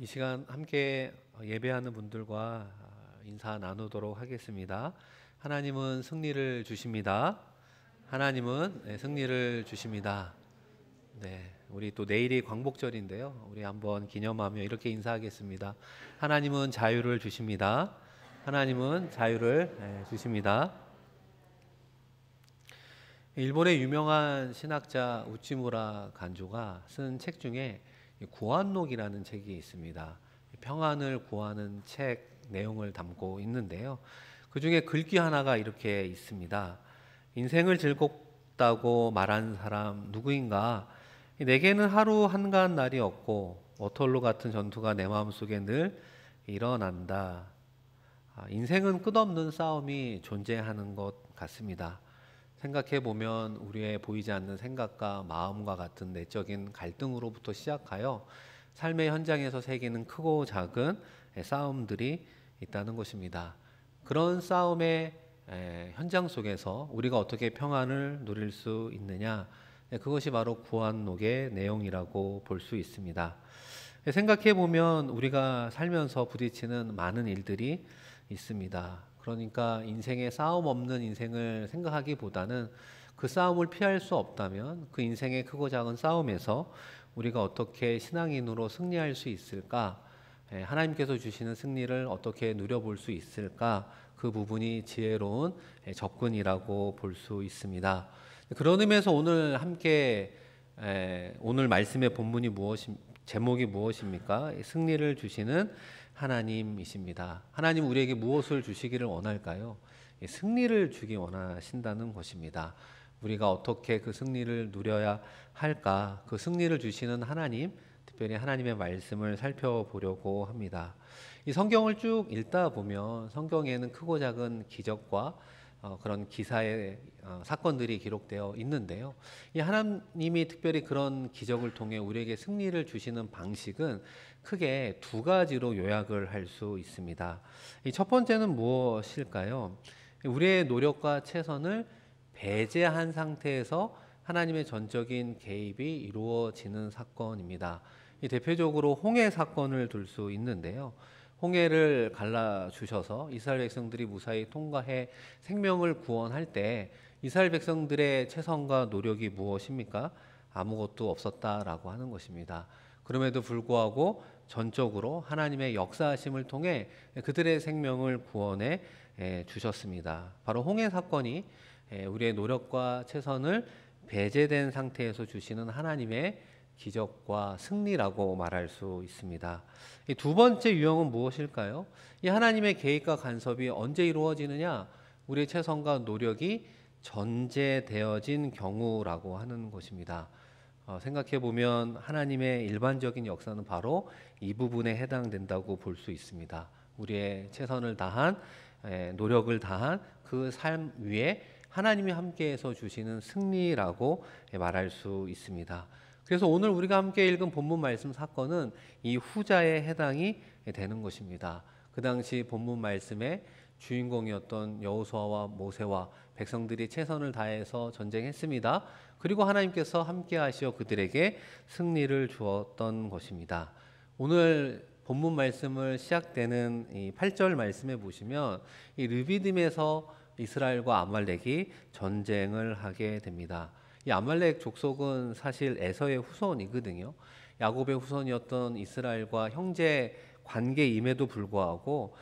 이 시간 함께 예배하는 분들과 인사 나누도록 하겠습니다. 하나님은 승리를 주십니다. 하나님은 승리를 주십니다. 네, 우리 또 내일이 광복절인데요. 우리 한번 기념하며 이렇게 인사하겠습니다. 하나님은 자유를 주십니다. 하나님은 자유를 주십니다. 일본의 유명한 신학자 우치무라 간조가 쓴 책 중에 구한록이라는 책이 있습니다. 평안을 구하는 책 내용을 담고 있는데요. 그 중에 글귀 하나가 이렇게 있습니다. 인생을 즐겁다고 말한 사람 누구인가? 내게는 하루 한가한 날이 없고 워털로 같은 전투가 내 마음속에 늘 일어난다. 인생은 끝없는 싸움이 존재하는 것 같습니다. 생각해 보면 우리의 보이지 않는 생각과 마음과 같은 내적인 갈등으로부터 시작하여 삶의 현장에서 생기는 크고 작은 싸움들이 있다는 것입니다. 그런 싸움의 현장 속에서 우리가 어떻게 평안을 누릴 수 있느냐, 그것이 바로 구한록의 내용이라고 볼 수 있습니다. 생각해 보면 우리가 살면서 부딪히는 많은 일들이 있습니다. 그러니까 인생에 싸움 없는 인생을 생각하기보다는 그 싸움을 피할 수 없다면 그 인생의 크고 작은 싸움에서 우리가 어떻게 신앙인으로 승리할 수 있을까? 하나님께서 주시는 승리를 어떻게 누려볼 수 있을까? 그 부분이 지혜로운 접근이라고 볼 수 있습니다. 그런 의미에서 오늘 함께 오늘 말씀의 본문이 제목이 무엇입니까? 승리를 주시는 하나님이십니다. 하나님 우리에게 무엇을 주시기를 원할까요? 승리를 주기 원하신다는 것입니다. 우리가 어떻게 그 승리를 누려야 할까? 그 승리를 주시는 하나님, 특별히 하나님의 말씀을 살펴보려고 합니다. 이 성경을 쭉 읽다 보면 성경에는 크고 작은 기적과 그런 기사의 사건들이 기록되어 있는데요. 이 하나님이 특별히 그런 기적을 통해 우리에게 승리를 주시는 방식은 크게 두 가지로 요약을 할 수 있습니다. 이 첫 번째는 무엇일까요? 우리의 노력과 최선을 배제한 상태에서 하나님의 전적인 개입이 이루어지는 사건입니다. 이 대표적으로 홍해 사건을 들 수 있는데요. 홍해를 갈라주셔서 이스라엘 백성들이 무사히 통과해 생명을 구원할 때 이스라엘 백성들의 최선과 노력이 무엇입니까? 아무것도 없었다라고 하는 것입니다. 그럼에도 불구하고 전적으로 하나님의 역사하심을 통해 그들의 생명을 구원해 주셨습니다. 바로 홍해 사건이 우리의 노력과 최선을 배제된 상태에서 주시는 하나님의 기적과 승리라고 말할 수 있습니다. 이 두 번째 유형은 무엇일까요? 이 하나님의 계획과 간섭이 언제 이루어지느냐? 우리의 최선과 노력이 전제되어진 경우라고 하는 것입니다. 생각해 보면 하나님의 일반적인 역사는 바로 이 부분에 해당된다고 볼 수 있습니다. 우리의 최선을 다한 노력을 다한 그 삶 위에 하나님이 함께해서 주시는 승리라고 말할 수 있습니다. 그래서 오늘 우리가 함께 읽은 본문 말씀 사건은 이 후자에 해당이 되는 것입니다. 그 당시 본문 말씀의 주인공이었던 여호수아와 모세와 백성들이 최선을 다해서 전쟁했습니다. 그리고 하나님께서 함께 하시어 그들에게 승리를 주었던 것입니다. 오늘 본문 말씀을 시작되는 이 8절 말씀에 보시면 이 르비딤에서 이스라엘과 아말렉이 전쟁을 하게 됩니다. 이 아말렉 족속은 사실 에서의 후손이거든요. 야곱의 후손이었던 이스라엘과 형제 관계임에도 불구하고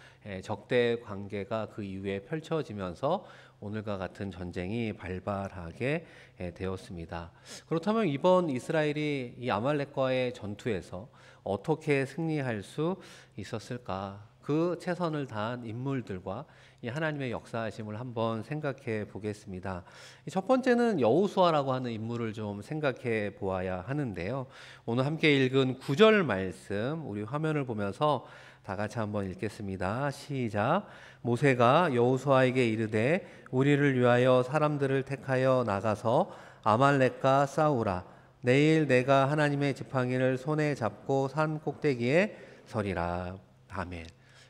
적대 관계가 그 이후에 펼쳐지면서 오늘과 같은 전쟁이 발발하게 되었습니다. 그렇다면 이번 이스라엘이 이 아말렉과의 전투에서 어떻게 승리할 수 있었을까? 그 최선을 다한 인물들과 이 하나님의 역사하심을 한번 생각해 보겠습니다. 첫 번째는 여호수아라고 하는 인물을 좀 생각해 보아야 하는데요. 오늘 함께 읽은 9절 말씀 우리 화면을 보면서 다 같이 한번 읽겠습니다. 시작. 모세가 여호수아에게 이르되 우리를 위하여 사람들을 택하여 나가서 아말렉과 싸우라. 내일 내가 하나님의 지팡이를 손에 잡고 산 꼭대기에 서리라. 아멘.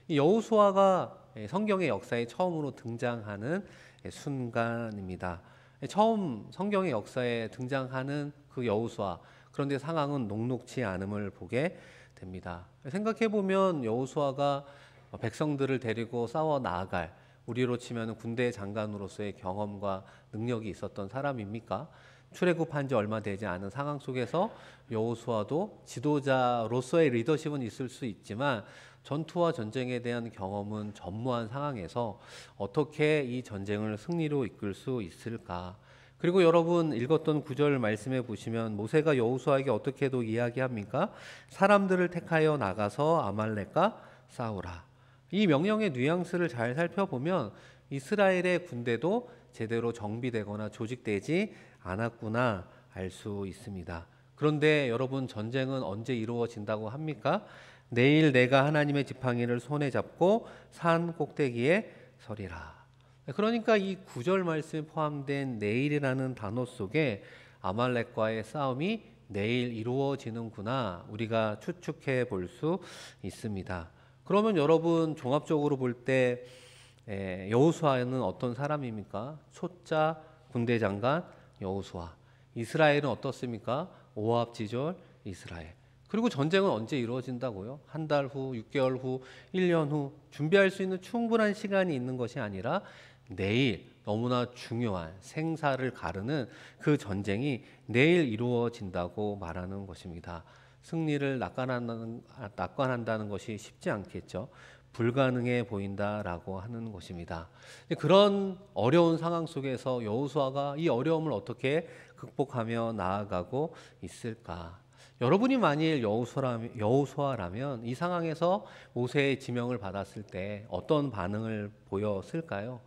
이 여호수아가 성경의 역사에 처음으로 등장하는 순간입니다. 처음 성경의 역사에 등장하는 그 여호수아, 그런데 상황은 녹록치 않음을 보게 됩니다. 생각해 보면 여호수아가 백성들을 데리고 싸워 나아갈, 우리로 치면 군대 장관으로서의 경험과 능력이 있었던 사람입니까? 출애굽한 지 얼마 되지 않은 상황 속에서 여호수아도 지도자로서의 리더십은 있을 수 있지만 전투와 전쟁에 대한 경험은 전무한 상황에서 어떻게 이 전쟁을 승리로 이끌 수 있을까? 그리고 여러분 읽었던 구절 말씀해 보시면 모세가 여호수아에게 어떻게도 이야기합니까? 사람들을 택하여 나가서 아말렉과 싸우라. 이 명령의 뉘앙스를 잘 살펴보면 이스라엘의 군대도 제대로 정비되거나 조직되지 않았구나 알 수 있습니다. 그런데 여러분 전쟁은 언제 이루어진다고 합니까? 내일 내가 하나님의 지팡이를 손에 잡고 산 꼭대기에 서리라. 그러니까 이 구절 말씀에 포함된 내일이라는 단어 속에 아말렉과의 싸움이 내일 이루어지는구나 우리가 추측해 볼 수 있습니다. 그러면 여러분 종합적으로 볼 때 여호수아는 어떤 사람입니까? 초짜 군대 장관 여호수아. 이스라엘은 어떻습니까? 오합지졸 이스라엘. 그리고 전쟁은 언제 이루어진다고요? 한 달 후, 6개월 후, 1년 후 준비할 수 있는 충분한 시간이 있는 것이 아니라 내일 너무나 중요한 생사를 가르는 그 전쟁이 내일 이루어진다고 말하는 것입니다. 승리를 낙관한다는 것이 쉽지 않겠죠. 불가능해 보인다라고 하는 것입니다. 그런 어려운 상황 속에서 여호수아가 이 어려움을 어떻게 극복하며 나아가고 있을까? 여러분이 만일 여호수아라면 이 상황에서 모세의 지명을 받았을 때 어떤 반응을 보였을까요?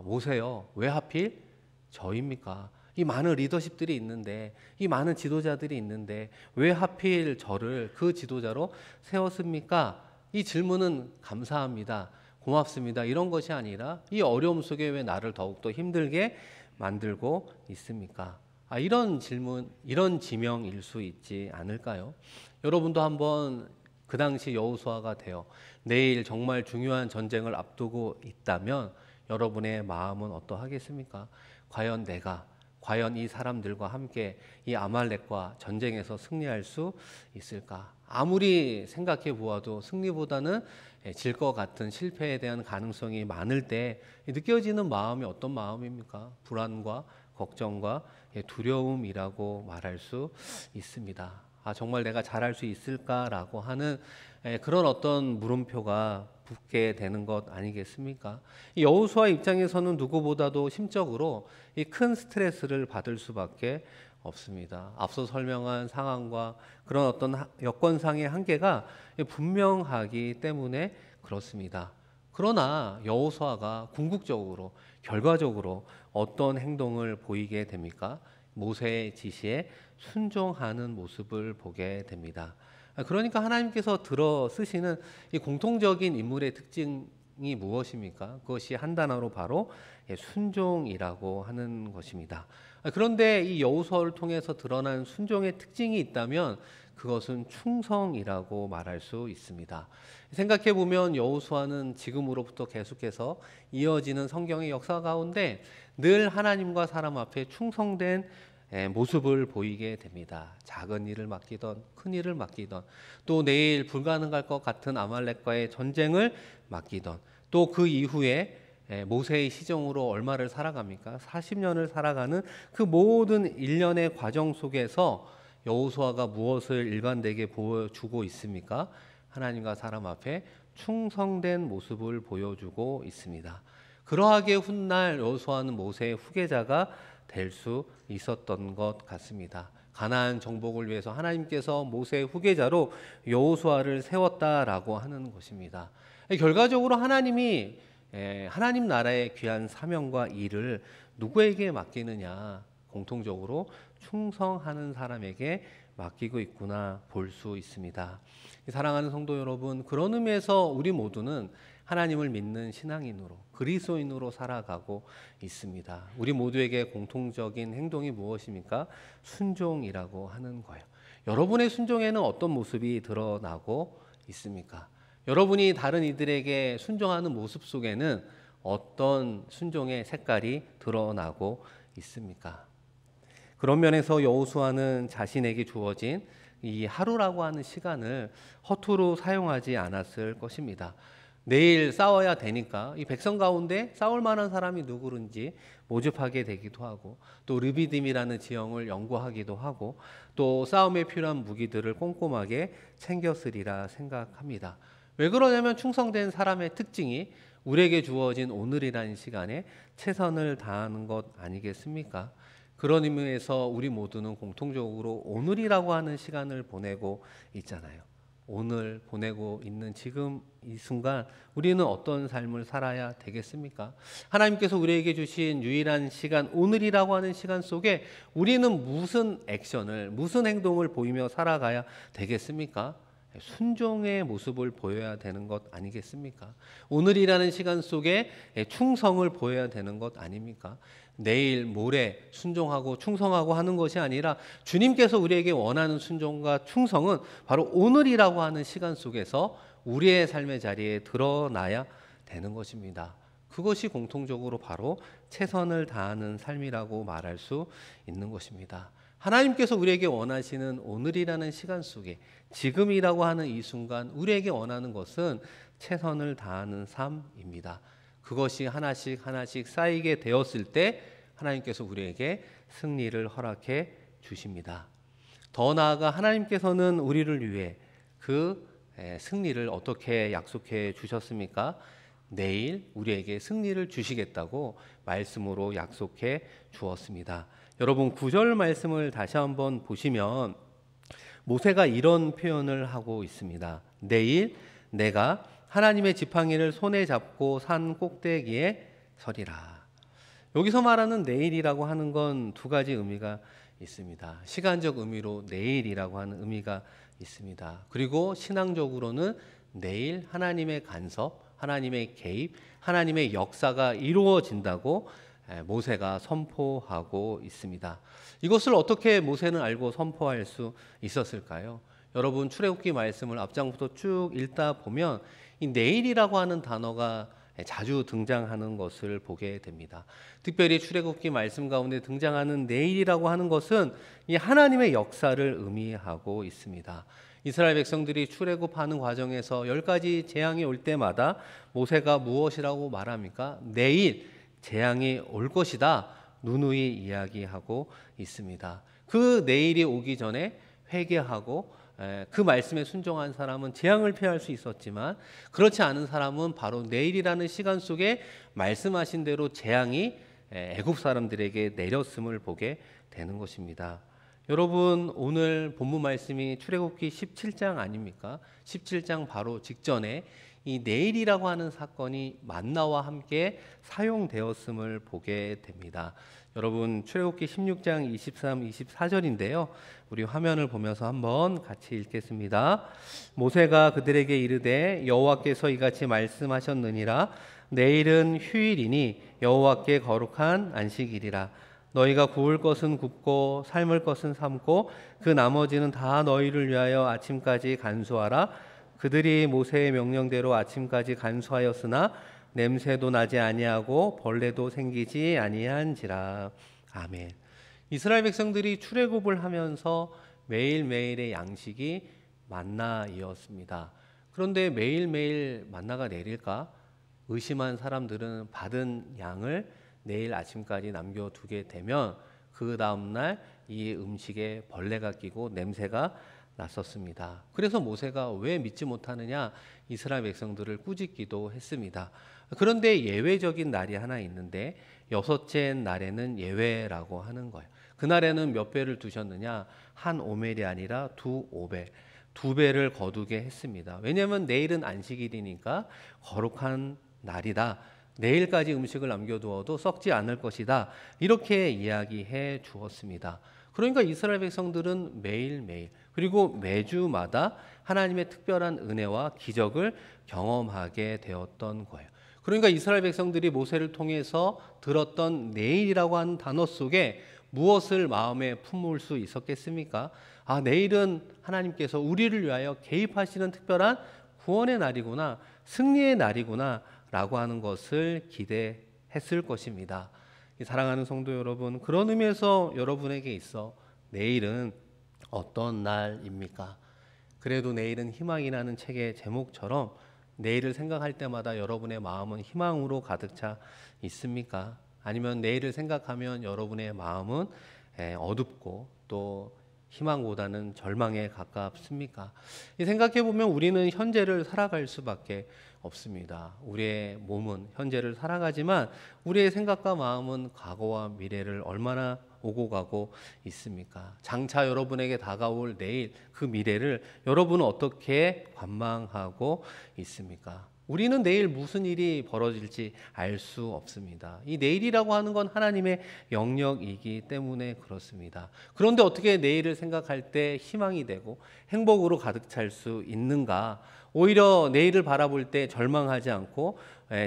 모세요, 왜 하필 저입니까? 이 많은 리더십들이 있는데, 이 많은 지도자들이 있는데 왜 하필 저를 그 지도자로 세웠습니까? 이 질문은 감사합니다, 고맙습니다 이런 것이 아니라 이 어려움 속에 왜 나를 더욱더 힘들게 만들고 있습니까? 이런 질문, 이런 지명일 수 있지 않을까요? 여러분도 한번 그 당시 여호수아가 되어 내일 정말 중요한 전쟁을 앞두고 있다면 여러분의 마음은 어떠하겠습니까? 과연 이 사람들과 함께 이 아말렉과 전쟁에서 승리할 수 있을까? 아무리 생각해 보아도 승리보다는 질 것 같은 실패에 대한 가능성이 많을 때 느껴지는 마음이 어떤 마음입니까? 불안과 걱정과 두려움이라고 말할 수 있습니다. 정말 내가 잘할 수 있을까라고 하는 그런 어떤 물음표가 붙게 되는 것 아니겠습니까? 이 여호수아 입장에서는 누구보다도 심적으로 이 큰 스트레스를 받을 수밖에 없습니다. 앞서 설명한 상황과 그런 어떤 여건상의 한계가 분명하기 때문에 그렇습니다. 그러나 여호수아가 궁극적으로 결과적으로 어떤 행동을 보이게 됩니까? 모세의 지시에 순종하는 모습을 보게 됩니다. 그러니까 하나님께서 들어 쓰시는 이 공통적인 인물의 특징이 무엇입니까? 그것이 한 단어로 바로 순종이라고 하는 것입니다. 그런데 이 여호수아를 통해서 드러난 순종의 특징이 있다면 그것은 충성이라고 말할 수 있습니다. 생각해 보면 여호수아는 지금으로부터 계속해서 이어지는 성경의 역사 가운데 늘 하나님과 사람 앞에 충성된 모습을 보이게 됩니다. 작은 일을 맡기던 큰 일을 맡기던 또 내일 불가능할 것 같은 아말렉과의 전쟁을 맡기던 또 그 이후에 모세의 시정으로 얼마를 살아갑니까? 40년을 살아가는 그 모든 일련의 과정 속에서 여호수아가 무엇을 일관되게 보여주고 있습니까? 하나님과 사람 앞에 충성된 모습을 보여주고 있습니다. 그러하게 훗날 여호수아는 모세의 후계자가 될 수 있었던 것 같습니다. 가나안 정복을 위해서 하나님께서 모세의 후계자로 여호수아를 세웠다라고 하는 것입니다. 결과적으로 하나님이 하나님 나라의 귀한 사명과 일을 누구에게 맡기느냐? 공통적으로 충성하는 사람에게 맡기고 있구나 볼 수 있습니다. 사랑하는 성도 여러분, 그런 의미에서 우리 모두는 하나님을 믿는 신앙인으로 그리스도인으로 살아가고 있습니다. 우리 모두에게 공통적인 행동이 무엇입니까? 순종이라고 하는 거예요. 여러분의 순종에는 어떤 모습이 드러나고 있습니까? 여러분이 다른 이들에게 순종하는 모습 속에는 어떤 순종의 색깔이 드러나고 있습니까? 그런 면에서 여호수아는 자신에게 주어진 이 하루라고 하는 시간을 허투루 사용하지 않았을 것입니다. 내일 싸워야 되니까 이 백성 가운데 싸울 만한 사람이 누구든지 모집하게 되기도 하고, 또 르비딤이라는 지형을 연구하기도 하고, 또 싸움에 필요한 무기들을 꼼꼼하게 챙겼으리라 생각합니다. 왜 그러냐면 충성된 사람의 특징이 우리에게 주어진 오늘이라는 시간에 최선을 다하는 것 아니겠습니까? 그런 의미에서 우리 모두는 공통적으로 오늘이라고 하는 시간을 보내고 있잖아요. 오늘 보내고 있는 지금 이 순간 우리는 어떤 삶을 살아야 되겠습니까? 하나님께서 우리에게 주신 유일한 시간, 오늘이라고 하는 시간 속에 우리는 무슨 액션을, 무슨 행동을 보이며 살아가야 되겠습니까? 순종의 모습을 보여야 되는 것 아니겠습니까? 오늘이라는 시간 속에 충성을 보여야 되는 것 아닙니까? 내일, 모레 순종하고 충성하고 하는 것이 아니라 주님께서 우리에게 원하는 순종과 충성은 바로 오늘이라고 하는 시간 속에서 우리의 삶의 자리에 드러나야 되는 것입니다. 그것이 공통적으로 바로 최선을 다하는 삶이라고 말할 수 있는 것입니다. 하나님께서 우리에게 원하시는 오늘이라는 시간 속에, 지금이라고 하는 이 순간 우리에게 원하는 것은 최선을 다하는 삶입니다. 그것이 하나씩 하나씩 쌓이게 되었을 때 하나님께서 우리에게 승리를 허락해 주십니다. 더 나아가 하나님께서는 우리를 위해 그 승리를 어떻게 약속해 주셨습니까? 내일 우리에게 승리를 주시겠다고 말씀으로 약속해 주었습니다. 여러분 9절 말씀을 다시 한번 보시면 모세가 이런 표현을 하고 있습니다. 내일 내가 하나님의 지팡이를 손에 잡고 산 꼭대기에 서리라. 여기서 말하는 내일이라고 하는 건 두 가지 의미가 있습니다. 시간적 의미로 내일이라고 하는 의미가 있습니다. 그리고 신앙적으로는 내일 하나님의 간섭, 하나님의 개입, 하나님의 역사가 이루어진다고 모세가 선포하고 있습니다. 이것을 어떻게 모세는 알고 선포할 수 있었을까요? 여러분 출애굽기 말씀을 앞장부터 쭉 읽다 보면 이 내일이라고 하는 단어가 자주 등장하는 것을 보게 됩니다. 특별히 출애굽기 말씀 가운데 등장하는 내일이라고 하는 것은 이 하나님의 역사를 의미하고 있습니다. 이스라엘 백성들이 출애굽하는 과정에서 10가지 재앙이 올 때마다 모세가 무엇이라고 말합니까? 내일 재앙이 올 것이다 누누이 이야기하고 있습니다. 그 내일이 오기 전에 회개하고 그 말씀에 순종한 사람은 재앙을 피할 수 있었지만 그렇지 않은 사람은 바로 내일이라는 시간 속에 말씀하신 대로 재앙이 애굽 사람들에게 내렸음을 보게 되는 것입니다. 여러분 오늘 본문 말씀이 출애굽기 17장 아닙니까? 17장 바로 직전에 이 내일이라고 하는 사건이 만나와 함께 사용되었음을 보게 됩니다. 여러분 출애굽기 16장 23, 24절인데요. 우리 화면을 보면서 한번 같이 읽겠습니다. 모세가 그들에게 이르되 여호와께서 이같이 말씀하셨느니라. 내일은 휴일이니 여호와께 거룩한 안식일이라. 너희가 구울 것은 굽고 삶을 것은 삶고 그 나머지는 다 너희를 위하여 아침까지 간수하라. 그들이 모세의 명령대로 아침까지 간수하였으나 냄새도 나지 아니하고 벌레도 생기지 아니한지라. 아멘. 이스라엘 백성들이 출애굽을 하면서 매일매일의 양식이 만나이었습니다. 그런데 매일매일 만나가 내릴까? 의심한 사람들은 받은 양을 내일 아침까지 남겨두게 되면 그 다음날 이 음식에 벌레가 끼고 냄새가 났었습니다. 그래서 모세가 왜 믿지 못하느냐 이스라엘 백성들을 꾸짖기도 했습니다. 그런데 예외적인 날이 하나 있는데 여섯째 날에는 예외라고 하는 거예요. 그날에는 몇 배를 두셨느냐? 한 오멜이 아니라 두 오벨, 두 배를 거두게 했습니다. 왜냐하면 내일은 안식일이니까 거룩한 날이다. 내일까지 음식을 남겨두어도 썩지 않을 것이다. 이렇게 이야기해 주었습니다. 그러니까 이스라엘 백성들은 매일매일 그리고 매주마다 하나님의 특별한 은혜와 기적을 경험하게 되었던 거예요. 그러니까 이스라엘 백성들이 모세를 통해서 들었던 내일이라고 하는 단어 속에 무엇을 마음에 품을 수 있었겠습니까? 아, 내일은 하나님께서 우리를 위하여 개입하시는 특별한 구원의 날이구나, 승리의 날이구나 라고 하는 것을 기대했을 것입니다. 이 사랑하는 성도 여러분, 그런 의미에서 여러분에게 있어 내일은 어떤 날입니까? 그래도 내일은 희망이라는 책의 제목처럼 내일을 생각할 때마다 여러분의 마음은 희망으로 가득 차 있습니까? 아니면 내일을 생각하면 여러분의 마음은 어둡고 또 희망보다는 절망에 가깝습니까? 생각해 보면 우리는 현재를 살아갈 수밖에 없습니다. 우리의 몸은 현재를 살아가지만 우리의 생각과 마음은 과거와 미래를 얼마나 오고 가고 있습니까? 장차 여러분에게 다가올 내일, 그 미래를 여러분은 어떻게 관망하고 있습니까? 우리는 내일 무슨 일이 벌어질지 알 수 없습니다. 이 내일이라고 하는 건 하나님의 영역이기 때문에 그렇습니다. 그런데 어떻게 내일을 생각할 때 희망이 되고 행복으로 가득 찰 수 있는가? 오히려 내일을 바라볼 때 절망하지 않고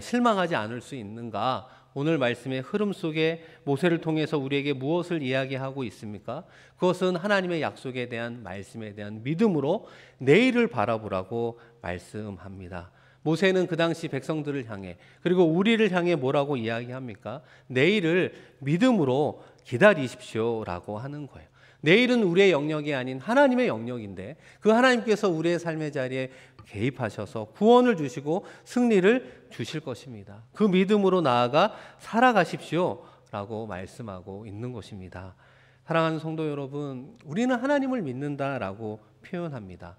실망하지 않을 수 있는가? 오늘 말씀의 흐름 속에 모세를 통해서 우리에게 무엇을 이야기하고 있습니까? 그것은 하나님의 약속에 대한 말씀에 대한 믿음으로 내일을 바라보라고 말씀합니다. 모세는 그 당시 백성들을 향해 그리고 우리를 향해 뭐라고 이야기합니까? 내일을 믿음으로 기다리십시오라고 하는 거예요. 내일은 우리의 영역이 아닌 하나님의 영역인데 그 하나님께서 우리의 삶의 자리에 개입하셔서 구원을 주시고 승리를 주실 것입니다. 그 믿음으로 나아가 살아가십시오라고 말씀하고 있는 것입니다. 사랑하는 성도 여러분, 우리는 하나님을 믿는다라고 표현합니다.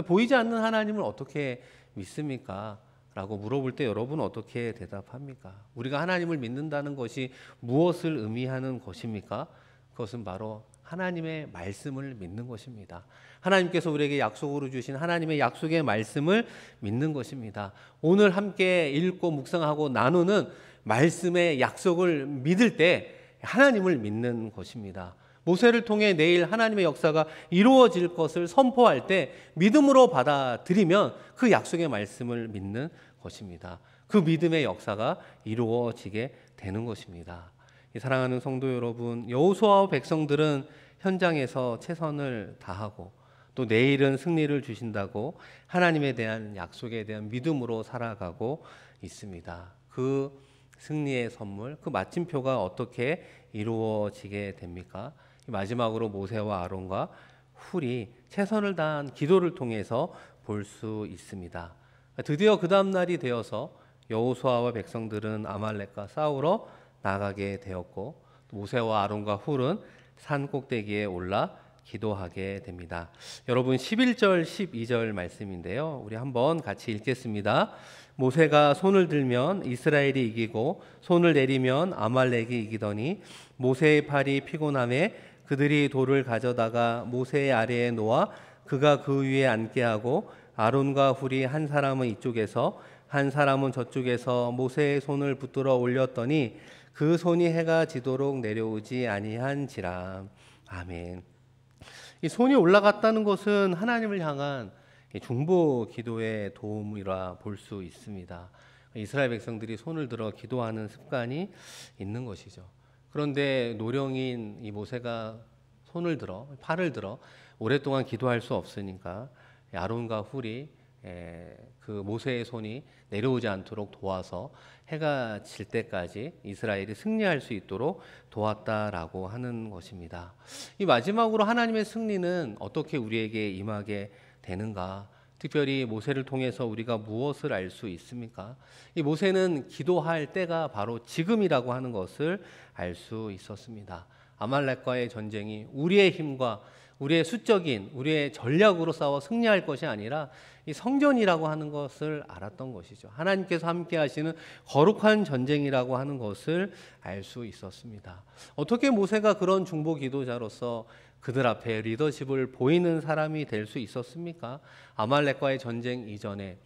보이지 않는 하나님을 어떻게 믿습니까? 라고 물어볼 때 여러분은 어떻게 대답합니까? 우리가 하나님을 믿는다는 것이 무엇을 의미하는 것입니까? 그것은 바로 하나님의 말씀을 믿는 것입니다. 하나님께서 우리에게 약속으로 주신 하나님의 약속의 말씀을 믿는 것입니다. 오늘 함께 읽고 묵상하고 나누는 말씀의 약속을 믿을 때 하나님을 믿는 것입니다. 모세를 통해 내일 하나님의 역사가 이루어질 것을 선포할 때 믿음으로 받아들이면 그 약속의 말씀을 믿는 것입니다. 그 믿음의 역사가 이루어지게 되는 것입니다. 사랑하는 성도 여러분, 여호수아와 백성들은 현장에서 최선을 다하고 또 내일은 승리를 주신다고 하나님에 대한 약속에 대한 믿음으로 살아가고 있습니다. 그 승리의 선물, 그 마침표가 어떻게 이루어지게 됩니까? 마지막으로 모세와 아론과 훌이 최선을 다한 기도를 통해서 볼 수 있습니다. 드디어 그 다음 날이 되어서 여호수아와 백성들은 아말렉과 싸우러 나가게 되었고 모세와 아론과 훌은 산 꼭대기에 올라 기도하게 됩니다. 여러분 11절 12절 말씀인데요. 우리 한번 같이 읽겠습니다. 모세가 손을 들면 이스라엘이 이기고 손을 내리면 아말렉이 이기더니 모세의 팔이 피곤함에 그들이 돌을 가져다가 모세의 아래에 놓아 그가 그 위에 앉게 하고 아론과 훌이 한 사람은 이쪽에서 한 사람은 저쪽에서 모세의 손을 붙들어 올렸더니 그 손이 해가 지도록 내려오지 아니한지라. 아멘. 이 손이 올라갔다는 것은 하나님을 향한 중보 기도의 도움이라 볼 수 있습니다. 이스라엘 백성들이 손을 들어 기도하는 습관이 있는 것이죠. 그런데 노령인 이 모세가 팔을 들어 오랫동안 기도할 수 없으니까 아론과 훌이 그 모세의 손이 내려오지 않도록 도와서 해가 질 때까지 이스라엘이 승리할 수 있도록 도왔다라고 하는 것입니다. 이 마지막으로 하나님의 승리는 어떻게 우리에게 임하게 되는가? 특별히 모세를 통해서 우리가 무엇을 알 수 있습니까? 이 모세는 기도할 때가 바로 지금이라고 하는 것을 알 수 있었습니다. 아말렉과의 전쟁이 우리의 힘과 우리의 수적인 우리의 전략으로 싸워 승리할 것이 아니라 이 성전이라고 하는 것을 알았던 것이죠. 하나님께서 함께 하시는 거룩한 전쟁이라고 하는 것을 알 수 있었습니다. 어떻게 모세가 그런 중보 기도자로서 그들 앞에 리더십을 보이는 사람이 될 수 있었습니까? 아말렉과의 전쟁 이전에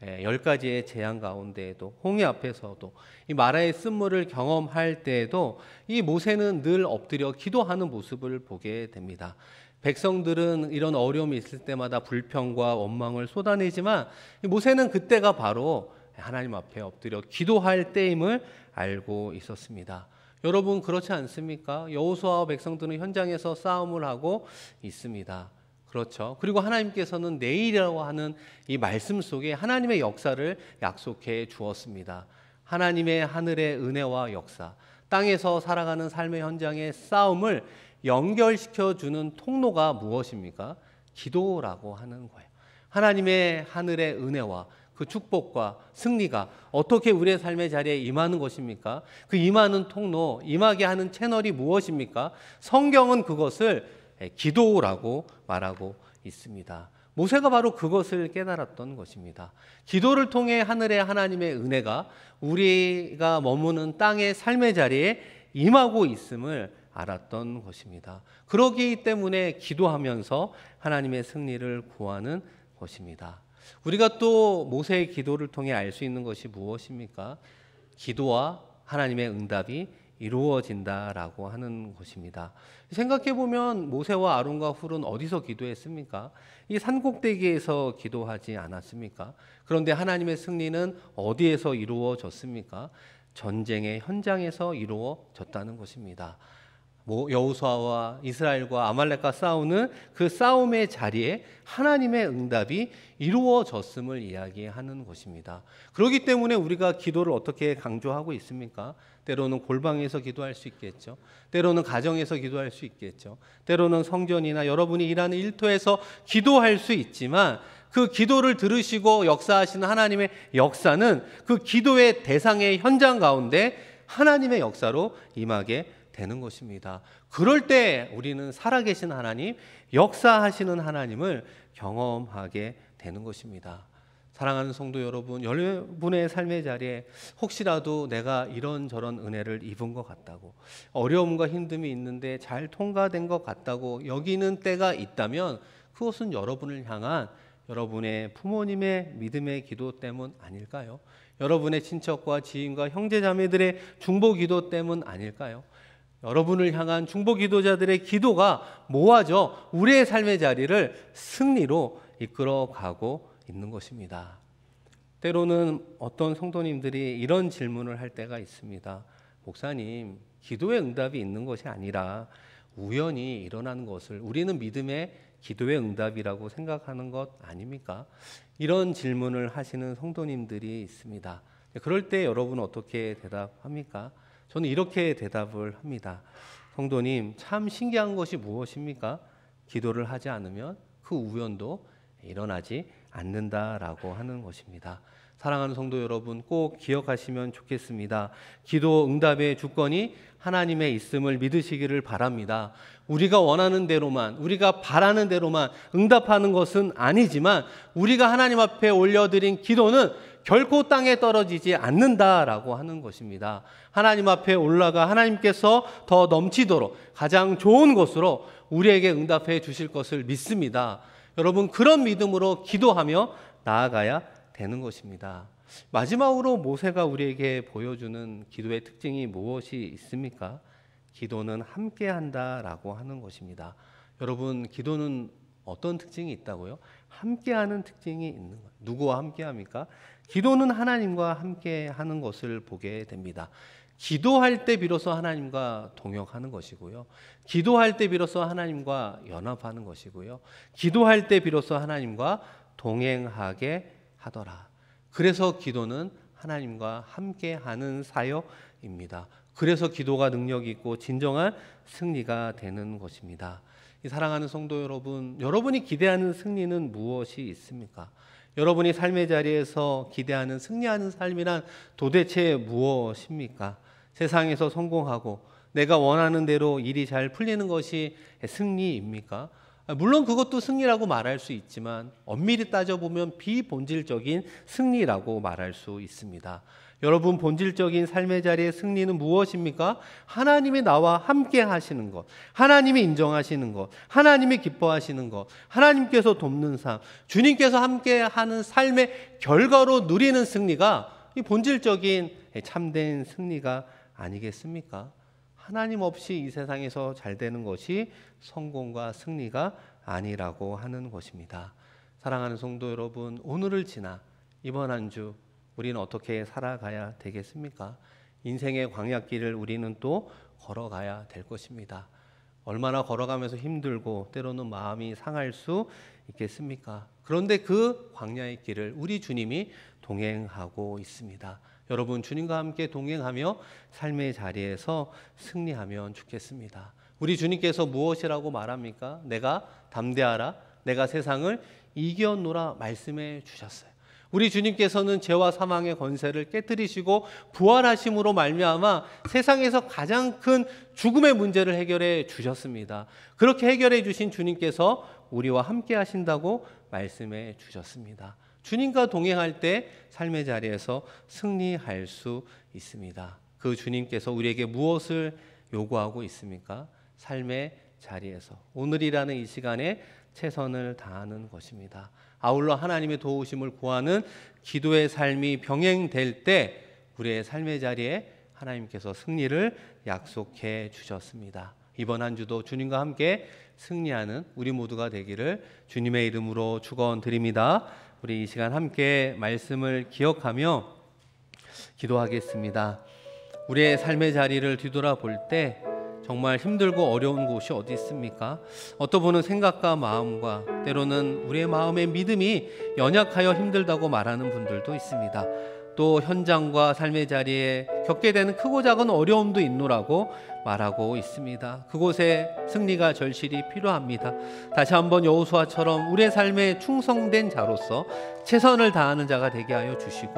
10가지의 재앙 가운데에도 홍해 앞에서도 이 마라의 쓴물을 경험할 때에도 이 모세는 늘 엎드려 기도하는 모습을 보게 됩니다. 백성들은 이런 어려움이 있을 때마다 불평과 원망을 쏟아내지만 모세는 그때가 바로 하나님 앞에 엎드려 기도할 때임을 알고 있었습니다. 여러분 그렇지 않습니까? 여호수아와 백성들은 현장에서 싸움을 하고 있습니다. 그렇죠. 그리고 하나님께서는 내일이라고 하는 이 말씀 속에 하나님의 역사를 약속해 주었습니다. 하나님의 하늘의 은혜와 역사, 땅에서 살아가는 삶의 현장의 싸움을 연결시켜주는 통로가 무엇입니까? 기도라고 하는 거예요. 하나님의 하늘의 은혜와 그 축복과 승리가 어떻게 우리의 삶의 자리에 임하는 것입니까? 그 임하는 통로, 임하게 하는 채널이 무엇입니까? 성경은 그것을 기도라고 말하고 있습니다. 모세가 바로 그것을 깨달았던 것입니다. 기도를 통해 하늘의 하나님의 은혜가 우리가 머무는 땅의 삶의 자리에 임하고 있음을 알았던 것입니다. 그러기 때문에 기도하면서 하나님의 승리를 구하는 것입니다. 우리가 또 모세의 기도를 통해 알 수 있는 것이 무엇입니까? 기도와 하나님의 응답이 이루어진다라고 하는 것입니다. 생각해 보면 모세와 아론과 훌은 어디서 기도했습니까? 이 산꼭대기에서 기도하지 않았습니까? 그런데 하나님의 승리는 어디에서 이루어졌습니까? 전쟁의 현장에서 이루어졌다는 것입니다. 여호수아와 이스라엘과 아말렉과 싸우는 그 싸움의 자리에 하나님의 응답이 이루어졌음을 이야기하는 것입니다. 그렇기 때문에 우리가 기도를 어떻게 강조하고 있습니까? 때로는 골방에서 기도할 수 있겠죠. 때로는 가정에서 기도할 수 있겠죠. 때로는 성전이나 여러분이 일하는 일터에서 기도할 수 있지만 그 기도를 들으시고 역사하시는 하나님의 역사는 그 기도의 대상의 현장 가운데 하나님의 역사로 임하게 되는 것입니다. 그럴 때 우리는 살아계신 하나님, 역사하시는 하나님을 경험하게 되는 것입니다. 사랑하는 성도 여러분, 여러분의 삶의 자리에 혹시라도 내가 이런저런 은혜를 입은 것 같다고, 어려움과 힘듦이 있는데 잘 통과된 것 같다고 여기는 때가 있다면 그것은 여러분을 향한 여러분의 부모님의 믿음의 기도 때문 아닐까요? 여러분의 친척과 지인과 형제자매들의 중보 기도 때문 아닐까요? 여러분을 향한 중보 기도자들의 기도가 모아져 우리의 삶의 자리를 승리로 이끌어가고 있는 것입니다. 때로는 어떤 성도님들이 이런 질문을 할 때가 있습니다. 목사님, 기도의 응답이 있는 것이 아니라 우연히 일어나는 것을 우리는 믿음의 기도의 응답이라고 생각하는 것 아닙니까? 이런 질문을 하시는 성도님들이 있습니다. 그럴 때 여러분은 어떻게 대답합니까? 저는 이렇게 대답을 합니다. 성도님, 참 신기한 것이 무엇입니까? 기도를 하지 않으면 그 우연도 일어나지 않는다라고 하는 것입니다. 사랑하는 성도 여러분, 꼭 기억하시면 좋겠습니다. 기도 응답의 주권이 하나님의 있음을 믿으시기를 바랍니다. 우리가 원하는 대로만, 우리가 바라는 대로만 응답하는 것은 아니지만 우리가 하나님 앞에 올려드린 기도는 결코 땅에 떨어지지 않는다라고 하는 것입니다. 하나님 앞에 올라가 하나님께서 더 넘치도록 가장 좋은 것으로 우리에게 응답해 주실 것을 믿습니다. 여러분, 그런 믿음으로 기도하며 나아가야 되는 것입니다. 마지막으로 모세가 우리에게 보여주는 기도의 특징이 무엇이 있습니까? 기도는 함께한다라고 하는 것입니다. 여러분, 기도는 어떤 특징이 있다고요? 함께하는 특징이 있는 거예요. 누구와 함께합니까? 기도는 하나님과 함께하는 것을 보게 됩니다. 기도할 때 비로소 하나님과 동역하는 것이고요. 기도할 때 비로소 하나님과 연합하는 것이고요. 기도할 때 비로소 하나님과 동행하게 하더라. 그래서 기도는 하나님과 함께하는 사역입니다. 그래서 기도가 능력이 있고 진정한 승리가 되는 것입니다. 사랑하는 성도 여러분, 여러분이 기대하는 승리는 무엇이 있습니까? 여러분이 삶의 자리에서 기대하는 승리하는 삶이란 도대체 무엇입니까? 세상에서 성공하고 내가 원하는 대로 일이 잘 풀리는 것이 승리입니까? 물론 그것도 승리라고 말할 수 있지만 엄밀히 따져보면 비본질적인 승리라고 말할 수 있습니다. 여러분, 본질적인 삶의 자리의 승리는 무엇입니까? 하나님이 나와 함께 하시는 것, 하나님이 인정하시는 것, 하나님이 기뻐하시는 것, 하나님께서 돕는 삶, 주님께서 함께 하는 삶의 결과로 누리는 승리가 이 본질적인 참된 승리가 아니겠습니까? 하나님 없이 이 세상에서 잘 되는 것이 성공과 승리가 아니라고 하는 것입니다. 사랑하는 성도 여러분, 오늘을 지나 이번 한 주 우리는 어떻게 살아가야 되겠습니까? 인생의 광야길을 우리는 또 걸어가야 될 것입니다. 얼마나 걸어가면서 힘들고 때로는 마음이 상할 수 있겠습니까? 그런데 그 광야의 길을 우리 주님이 동행하고 있습니다. 여러분 주님과 함께 동행하며 삶의 자리에서 승리하면 좋겠습니다. 우리 주님께서 무엇이라고 말합니까? 내가 담대하라, 내가 세상을 이겼노라 말씀해 주셨어요. 우리 주님께서는 죄와 사망의 권세를 깨뜨리시고 부활하심으로 말미암아 세상에서 가장 큰 죽음의 문제를 해결해 주셨습니다. 그렇게 해결해 주신 주님께서 우리와 함께 하신다고 말씀해 주셨습니다. 주님과 동행할 때 삶의 자리에서 승리할 수 있습니다. 그 주님께서 우리에게 무엇을 요구하고 있습니까? 삶의 자리에서 오늘이라는 이 시간에 최선을 다하는 것입니다. 아울러 하나님의 도우심을 구하는 기도의 삶이 병행될 때 우리의 삶의 자리에 하나님께서 승리를 약속해 주셨습니다. 이번 한 주도 주님과 함께 승리하는 우리 모두가 되기를 주님의 이름으로 축원드립니다. 우리 이 시간 함께 말씀을 기억하며 기도하겠습니다. 우리의 삶의 자리를 뒤돌아볼 때 정말 힘들고 어려운 곳이 어디 있습니까? 어떤 분은 생각과 마음과 때로는 우리의 마음의 믿음이 연약하여 힘들다고 말하는 분들도 있습니다. 또 현장과 삶의 자리에 겪게 되는 크고 작은 어려움도 있노라고 말하고 있습니다. 그곳에 승리가 절실히 필요합니다. 다시 한번 여호수아처럼 우리의 삶에 충성된 자로서 최선을 다하는 자가 되게 하여 주시고,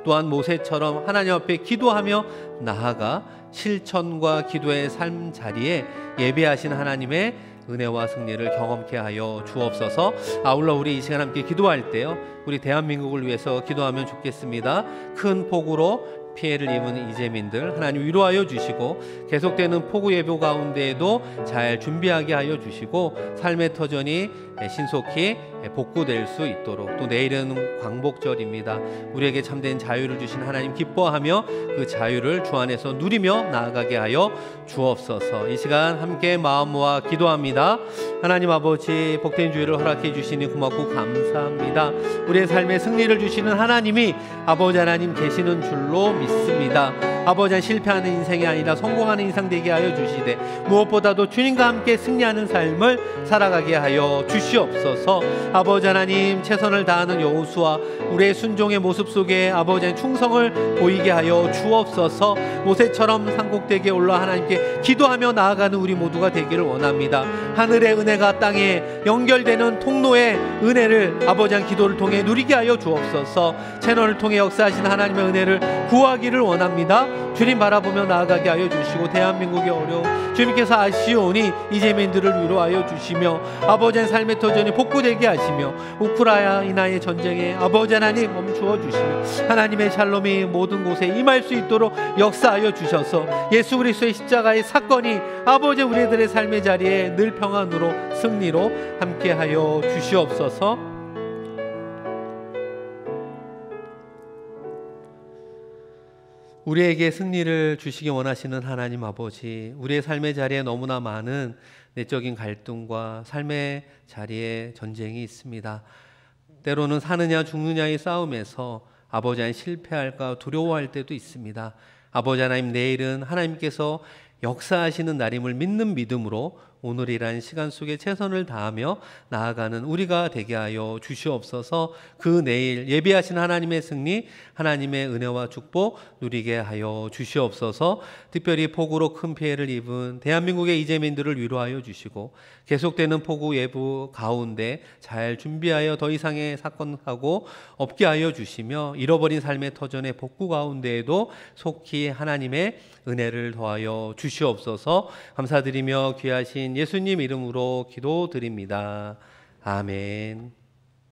또한 모세처럼 하나님 앞에 기도하며 나아가 실천과 기도의 삶 자리에 예배하신 하나님의 은혜와 승리를 경험케 하여 주옵소서. 아울러 우리 이 시간 함께 기도할 때요, 우리 대한민국을 위해서 기도하면 좋겠습니다. 큰 폭우로 피해를 입은 이재민들 하나님 위로하여 주시고, 계속되는 폭우 예보 가운데에도 잘 준비하게 하여 주시고, 삶의 터전이 신속히 복구될 수 있도록, 또 내일은 광복절입니다. 우리에게 참된 자유를 주신 하나님 기뻐하며 그 자유를 주 안에서 누리며 나아가게 하여 주옵소서. 이 시간 함께 마음 모아 기도합니다. 하나님 아버지, 복된 주일을 허락해 주시니 고맙고 감사합니다. 우리의 삶에 승리를 주시는 하나님이 아버지 하나님 계시는 줄로 믿습니다. 아버지, 실패하는 인생이 아니라 성공하는 인생 되게 하여 주시되, 무엇보다도 주님과 함께 승리하는 삶을 살아가게 하여 주시옵소서. 아버지 하나님, 최선을 다하는 여호수아 우리의 순종의 모습 속에 아버지 충성을 보이게 하여 주옵소서. 모세처럼 산꼭대기에 올라 하나님께 기도하며 나아가는 우리 모두가 되기를 원합니다. 하늘의 은혜가 땅에 연결되는 통로의 은혜를 아버지 한 기도를 통해 누리게 하여 주옵소서. 채널을 통해 역사하신 하나님의 은혜를 구하기를 원합니다. 주님 바라보며 나아가게 하여 주시고, 대한민국의 어려움 주님께서 아시오니 이재민들을 위로하여 주시며, 아버지의 삶의 터전이 복구되게 하시며, 우크라이나의 전쟁에 아버지 하나님 멈추어 주시며, 하나님의 샬롬이 모든 곳에 임할 수 있도록 역사하여 주셔서 예수 그리스도의 십자가의 사건이 아버지 우리들의 삶의 자리에 늘 평안으로 승리로 함께하여 주시옵소서. 우리에게 승리를 주시기 원하시는 하나님 아버지, 우리의 삶의 자리에 너무나 많은 내적인 갈등과 삶의 자리에 전쟁이 있습니다. 때로는 사느냐 죽느냐의 싸움에서 아버지 하나님 실패할까 두려워할 때도 있습니다. 아버지 하나님, 내일은 하나님께서 역사하시는 날임을 믿는 믿음으로 오늘이란 시간 속에 최선을 다하며 나아가는 우리가 되게 하여 주시옵소서. 그 내일 예비하신 하나님의 승리, 하나님의 은혜와 축복 누리게 하여 주시옵소서. 특별히 폭우로 큰 피해를 입은 대한민국의 이재민들을 위로하여 주시고, 계속되는 폭우 예보 가운데 잘 준비하여 더 이상의 사건하고 없게 하여 주시며, 잃어버린 삶의 터전의 복구 가운데에도 속히 하나님의 은혜를 더하여 주시옵소서. 감사드리며 귀하신 예수님 이름으로 기도드립니다. 아멘.